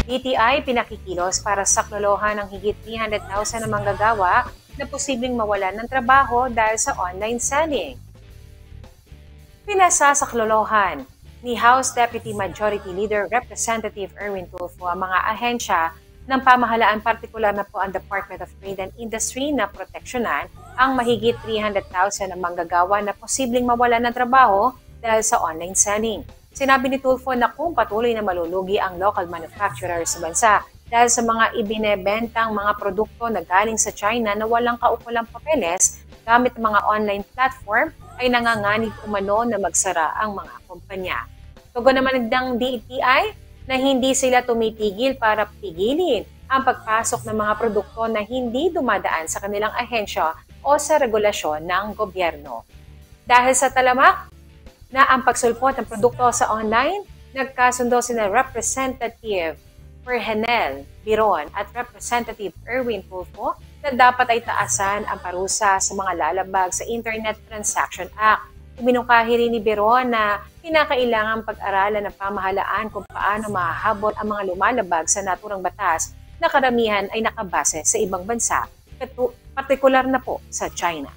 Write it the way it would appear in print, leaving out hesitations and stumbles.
DTI pinakikilos para saklolohan ng higit 300,000 na manggagawa na posibleng mawalan ng trabaho dahil sa online selling. Pinasasaklolohan ni House Deputy Majority Leader Representative Erwin Tulfo ang mga ahensya ng pamahalaan, partikular na po ang Department of Trade and Industry na proteksyonan ang mahigit 300,000 na manggagawa na posibleng mawalan ng trabaho dahil sa online selling. Sinabi ni Tulfo na kung patuloy na malulugi ang local manufacturers sa bansa dahil sa mga ibinebentang mga produkto na galing sa China na walang kaukulang papeles gamit mga online platform, ay nanganganib umano na magsara ang mga kumpanya. Tugon naman ng DTI na hindi sila tumitigil para pigilin ang pagpasok ng mga produkto na hindi dumadaan sa kanilang ahensya o sa regulasyon ng gobyerno. Dahil sa talamak na ang pagsulpot ng produkto sa online, nagkasundo sina Representative Ferhenel Biron at Representative Erwin Tulfo na dapat ay taasan ang parusa sa mga lalabag sa Internet Transaction Act. Iminungkahi rin ni Biron na kinakailangang pag-aralan ng pamahalaan kung paano mahahabol ang mga lumalabag sa naturang batas na karamihan ay nakabase sa ibang bansa, partikular na po sa China.